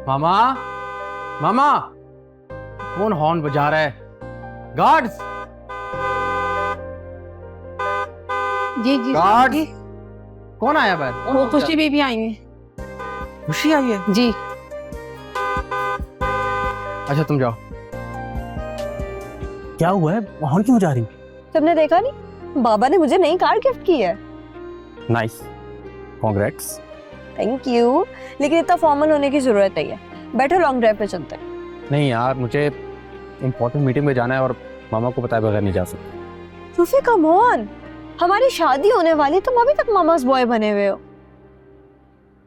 मामा, मामा, कौन हॉर्न बजा रहा है? गार्ड्स, जी गार्ड्स, जी। कौन आया बाहर? वो खुशी बेबी आई है। खुशी आई है? जी। अच्छा तुम जाओ। क्या हुआ है? हॉर्न क्यों जा रही? तुमने देखा नहीं, बाबा ने मुझे नई कार गिफ्ट की है। Nice, congrats. थैंक यू, लेकिन इतना फॉर्मल होने की जरूरत नहीं है। बैठो, लॉन्ग ड्राइव पे चलते हैं। नहीं यार, मुझे इम्पोर्टेंट मीटिंग में जाना है और मामा को बताए बगैर नहीं जा सकता। रूफी कम ऑन, हमारी शादी होने वाली, तुम अभी तक मामास बॉय बने हुए हो।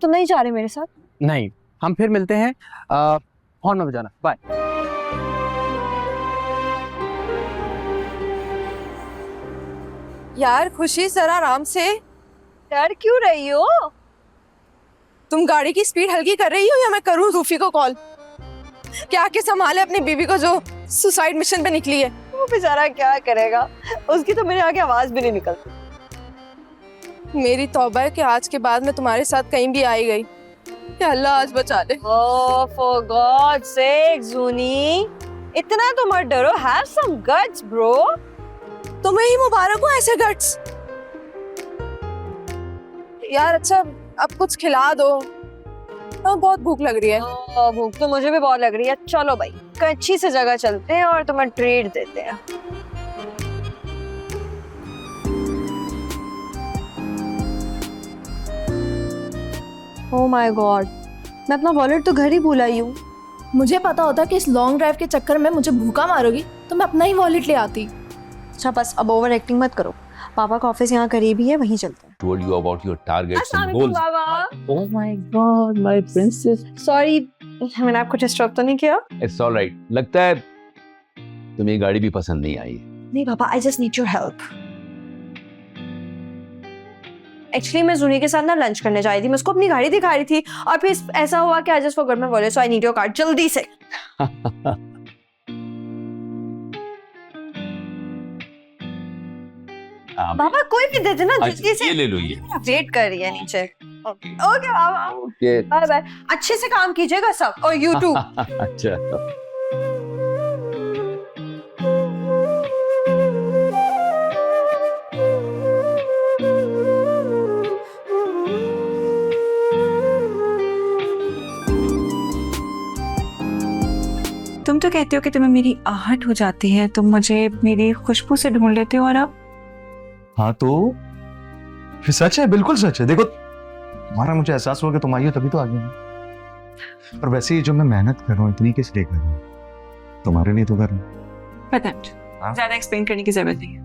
तुम नहीं जा रहे मेरे साथ? नहीं, हम फिर मिलते हैं। हॉर्न में बजाना। बाय। यार खुशी, जरा आराम से। डर क्यों रही हो? तुम गाड़ी की स्पीड हल्की कर रही हो या मैं करूं रूफी को कॉल? क्या के संभाले अपनी बीवी को जो सुसाइड मिशन पे निकली है। वो बेचारा क्या करेगा, उसकी तो मेरे आगे आवाज भी नहीं निकलती। मेरी तौबा है कि आज के बाद मैं तुम्हारे साथ कहीं भी आई गई, या अल्लाह आज बचा ले। Oh, for God's sake, Zuni, इतना तो मत डरो। Have some guts, bro. तुम्हें ही मुबारक हो ऐसे गट्स। यार अच्छा, अब कुछ खिला दो, बहुत भूख लग रही है। भूख तो मुझे भी बहुत लग रही है। चलो भाई, कोई अच्छी सी जगह चलते हैं और तुम्हें ट्रीट देते हैं। Oh my God, मैं अपना वॉलेट तो घर ही भूल आई हूँ। मुझे पता होता कि इस लॉन्ग ड्राइव के चक्कर में मुझे भूखा मारोगी तो मैं अपना ही वॉलेट ले आती। अच्छा बस अब ओवर एक्टिंग मत करो। पापा का ऑफिस यहाँ करीब ही है, वहीं चलते हैं। Told you about your targets and goals. Baba, Oh my God, my princess. Sorry, मैंने आपको डिस्टर्ब तो नहीं किया? It's all right. लगता है तुम्हें ये गाड़ी भी पसंद नहीं आई। नहीं पापा, I just need your help. Actually मैं जूनी के साथ ना लंच करने जा रही थी, मैं उसको अपनी गाड़ी दिखा रही थी और फिर ऐसा हुआ कि I just forgot my wallet, so I need your card जल्दी से। बाबा कोई भी दे देना जल्दी से। ये ले लो ये। वेट कर रही है नीचे। ओके बाबा, ये बाय बाय। अच्छे से काम कीजिएगा सब, और यू टू। अच्छा। तुम तो कहते हो कि तुम्हें मेरी आहट हो जाती है, तुम मुझे मेरी खुशबू से ढूंढ लेते हो, और अब? हाँ तो फिर सच है, बिल्कुल सच है। देखो तुम्हारा मुझे एहसास हुआ कि तुम आई हो तभी तो आ गई। और वैसे ही जो मैं मेहनत कर रहा हूँ इतनी किस लिए कर रहा हूँ? तुम्हारे लिए तो कर रहा हूँ। पता नहीं, हाँ? ज्यादा एक्सप्लेन करने की जरूरत नहीं है।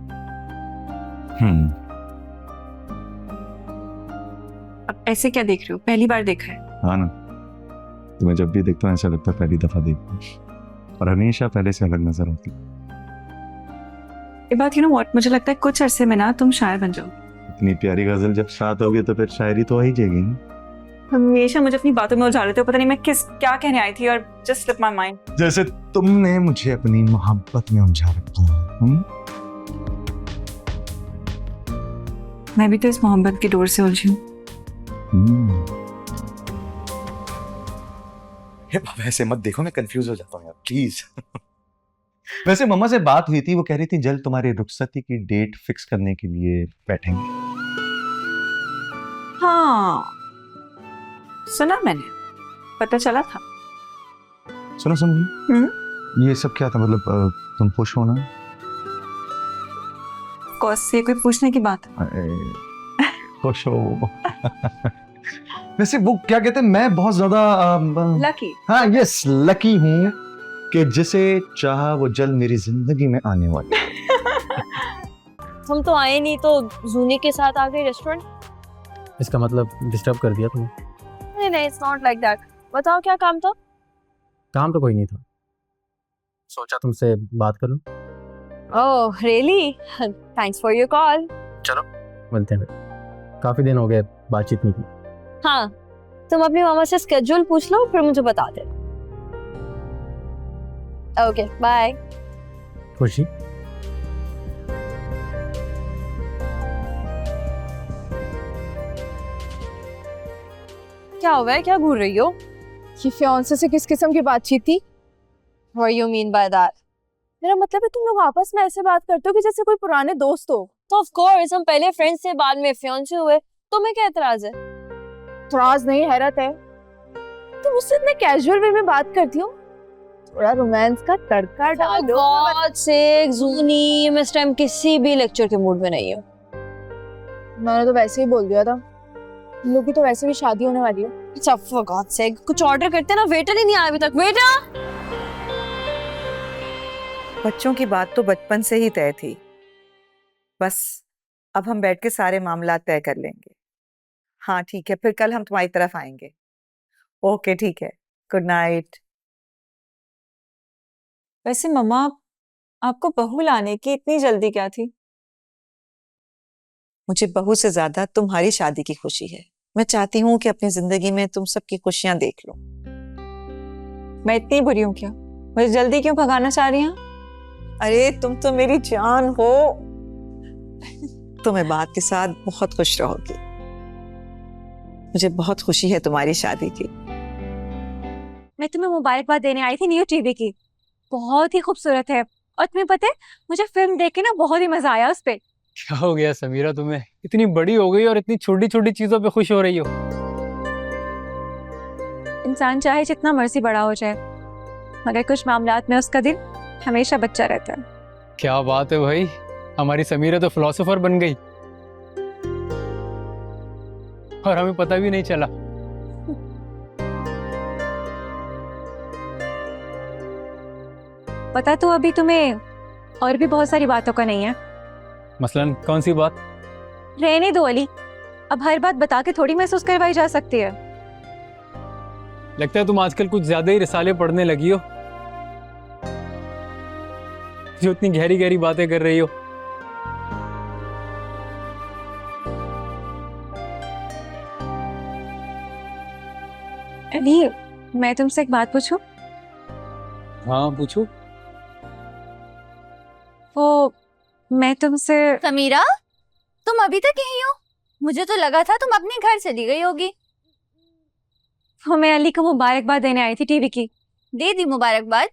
अब ऐसे क्या देख रहे हो? पहली बार देखा है? हाँ ना, तुम्हें जब भी देखता हूँ ऐसा लगता है पहली दफा देखता हूँ, और हमेशा पहले से अलग नजर आती। ये बात, यू नो व्हाट, मुझे लगता है कुछ अरसे में ना तुम शायर बन जाओ। इतनी प्यारी गजल जब साथ होगी तो फिर शायरी तो आ ही जाएगी। हमेशा मुझे अपनी बातों में उलझा लेते हो, पता नहीं मैं क्या कहने आई थी और जस्ट स्लिप माय माइंड। जैसे तुमने मुझे अपनी मोहब्बत में उलझा रखा है। मैं भी तो इस मोहब्बत की डोर से उलझी हूँ। वैसे मत देखो, मैं कंफ्यूज हो जाता हूँ यार, प्लीज। वैसे मम्मा से बात हुई थी, वो कह रही थी जल्द तुम्हारी रुखसती की डेट फिक्स करने के लिए बैठेंगे। हाँ सुना मैंने, पता चला था। सुनो सुनो, ये सब क्या था? मतलब तुम खुश हो ना? कौस से कोई पूछने की बात? खुश हो? वैसे वो क्या कहते हैं, मैं बहुत ज्यादा लकी। हाँ यस, लकी हूँ कि जिसे चाहा वो जल्द मेरी जिंदगी में आने वाला। हम तो आए नहीं तो जूनी के साथ आ गए रेस्टोरेंट। इसका मतलब डिस्टर्ब कर दिया तुम्हें? नहीं नहीं, इट्स नॉट लाइक दैट। बताओ क्या काम था? काम तो कोई नहीं था, सोचा तुमसे बात कर लूं। Oh really, thanks for your call. चलो मिलते हैं फिर, काफी दिन हो गए बातचीत नहीं की। हाँ, तुम अपनी मामा से स्केड्यूल पूछ लो, फिर मुझे बता दे। Okay bye. खुशी, क्या हुआ है, क्या घूर रही हो? ये फियांसे से किस किस्म की बातचीत थी? What do you mean by that? मेरा मतलब है तुम लोग आपस में ऐसे बात करते हो कि जैसे कोई पुराने दोस्त हो। तो ऑफ कोर्स हम पहले फ्रेंड्स थे, बाद में फियांसे हुए। तुम्हें क्या एतराज है? एतराज नहीं, हैरत है। तुम मुझसे इतने कैजुअल वे में बात करती हो, थोड़ा रोमांस का तड़का डाल दो। गॉड सेक जूनी, मैं इस टाइम किसी भी लेक्चर के मूड में नहीं हूँ। मैंने तो वैसे ही बोल दिया था, तुम लोग की तो वैसे भी शादी होने वाली है। अच्छा फॉर गॉड सेक, कुछ ऑर्डर करते ना, वेटर ही नहीं आया अभी तक। वेटर! बच्चों की बात तो बचपन से ही तय थी, बस अब हम बैठ के सारे मामला तय कर लेंगे। हाँ ठीक है, फिर कल हम तुम्हारी तरफ आएंगे। ओके ठीक है, गुड नाइट। वैसे मम्मा, आपको बहू लाने की इतनी जल्दी क्या थी? मुझे बहू से ज्यादा तुम्हारी शादी की खुशी है। मैं चाहती हूँ कि अपनी जिंदगी में तुम सबकी खुशियां देख लो। मैं इतनी बुरी हूँ क्या? मुझे जल्दी क्यों भगाना चाह रही हैं? अरे तुम तो मेरी जान हो। तुम इस बात के साथ बहुत खुश रहोगी। मुझे बहुत खुशी है तुम्हारी शादी की। मैं तुम्हें मुबारकबाद देने आई थी न्यू टीवी की। बहुत ही खूबसूरत है, और तुम्हें पता है मुझे फिल्म देख के ना बहुत ही मजा आया उस पे। क्या हो गया समीरा तुम्हें? इतनी बड़ी हो गई और इतनी छोटी छोटी चीजों पे खुश हो रही हो। इंसान चाहे जितना मर्जी बड़ा हो जाए, मगर कुछ मामलात में उसका दिल हमेशा बच्चा रहता है। क्या बात है भाई, हमारी समीरा तो फिलोसोफर बन गई और हमें पता भी नहीं चला। पता तो अभी तुम्हें और भी बहुत सारी बातों का नहीं है। मसलन कौन सी बात? रहने दो अली, अब हर बात बता के थोड़ी महसूस करवाई जा सकती है। लगता है तुम आजकल कुछ ज्यादा ही रिसाले पढ़ने लगी हो, जो इतनी गहरी गहरी बातें कर रही हो। अली, मैं तुमसे एक बात पूछूं? हाँ पूछो। वो मैं तुमसे समीरा, तुम अभी तक यहीं हो? मुझे तो लगा था तुम अपने घर चली गई होगी। वो मैं अली को मुबारकबाद देने आई थी टीवी की। दे दी मुबारकबाद।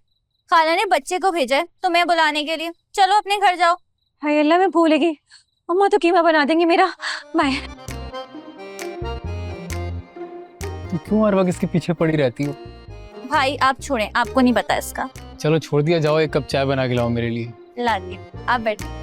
खाला ने बच्चे को भेजा है तुम्हें बुलाने के लिए। चलो अपने घर जाओ। हाय अल्लाह, मैं भूल गई। अम्मा तो कीमा बना देंगी मेरा। बाय। तुम क्यों हर वक्त इसके पीछे पड़ी रहती हो? भाई आप छोड़ें, आपको नहीं पता इसका। चलो छोड़ दिया जाओ, एक कप चाय बना के लाओ मेरे लिए। ला दी, आप बैठो।